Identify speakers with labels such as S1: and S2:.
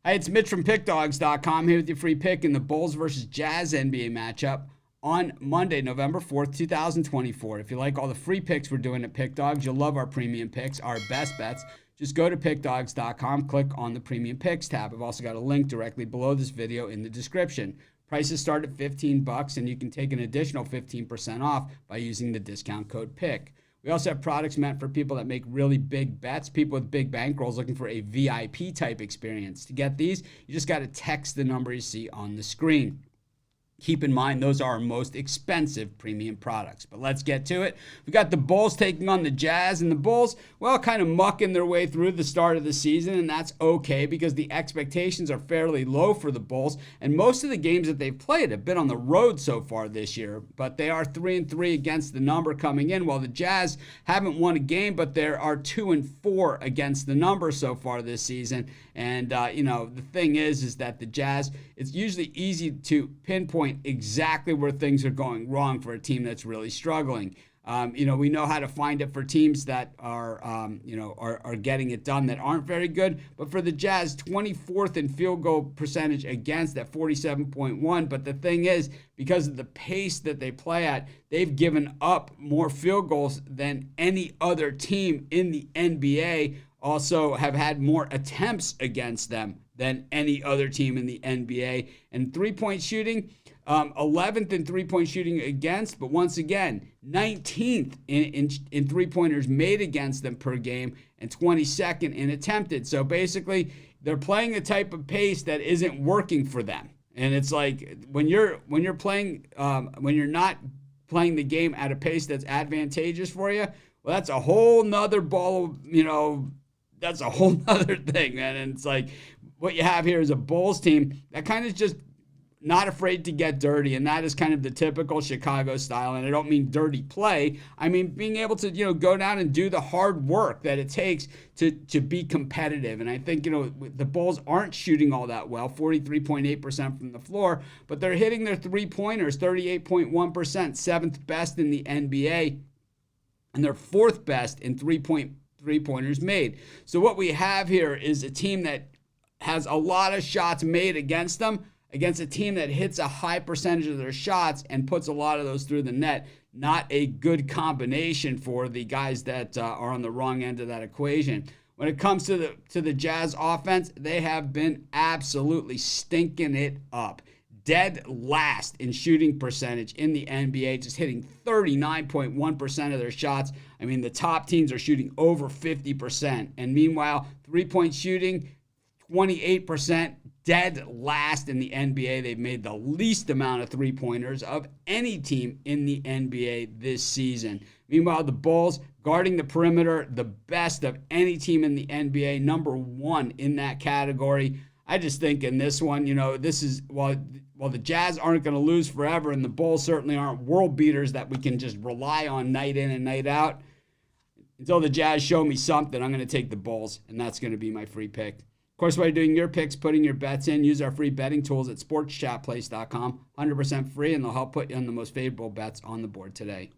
S1: Hi, it's Mitch from Pickdawgz.com here with your free pick in the Bulls versus Jazz NBA matchup on Monday, November 4th, 2024. If you like all the free picks we're doing at Pickdawgz, you'll love our premium picks, our best bets. Just go to Pickdawgz.com, click on the premium picks tab. I've also got a link directly below this video in the description. Prices start at $15 and you can take an additional 15% off by using the discount code PICK. We also have products meant for people that make really big bets, people with big bankrolls looking for a VIP type experience. To get these, you just got to text the number you see on the screen. Keep in mind, those are our most expensive premium products. But let's get to it. We got the Bulls taking on the Jazz, and the Bulls, well, kind of mucking their way through the start of the season, and that's okay because the expectations are fairly low for the Bulls, and most of the games that they've played have been on the road so far this year, but they are 3-3 against the number coming in, while the Jazz haven't won a game, but there are 2-4 against the number so far this season. And, the thing is that the Jazz, it's usually easy to pinpoint exactly where things are going wrong for a team that's really struggling. We know how to find it for teams that are getting it done that aren't very good. But for the Jazz, 24th in field goal percentage against at 47.1. But the thing is, because of the pace that they play at, they've given up more field goals than any other team in the NBA. Also have had more attempts against them than any other team in the NBA. And three-point shooting, 11th in three-point shooting against, but once again, 19th in three-pointers made against them per game and 22nd in attempted. So basically, they're playing a type of pace that isn't working for them. And it's like when you're playing, when you're not playing the game at a pace that's advantageous for you, well, that's a whole nother ball of, that's a whole nother thing, man. And it's like what you have here is a Bulls team that kind of just not afraid to get dirty, and that is kind of the typical Chicago style. And I don't mean dirty play. I mean being able to, go down and do the hard work that it takes to be competitive. And I think, the Bulls aren't shooting all that well, 43.8% from the floor, but they're hitting their three-pointers, 38.1%, seventh best in the NBA, and they're fourth best in three-pointers made. So what we have here is a team that has a lot of shots made against them, against a team that hits a high percentage of their shots and puts a lot of those through the net. Not a good combination for the guys that are on the wrong end of that equation. When it comes to the Jazz offense, they have been absolutely stinking it up. Dead last in shooting percentage in the NBA, just hitting 39.1% of their shots. I mean, the top teams are shooting over 50%. And meanwhile, three-point shooting, 28%, dead last in the NBA. They've made the least amount of three-pointers of any team in the NBA this season. Meanwhile, the Bulls guarding the perimeter, the best of any team in the NBA, number one in that category. I just think in this one, this is, while the Jazz aren't going to lose forever and the Bulls certainly aren't world beaters that we can just rely on night in and night out, until the Jazz show me something, I'm going to take the Bulls, and that's going to be my free pick. Of course, while you're doing your picks, putting your bets in, use our free betting tools at sportschatplace.com. 100% free, and they'll help put you on the most favorable bets on the board today.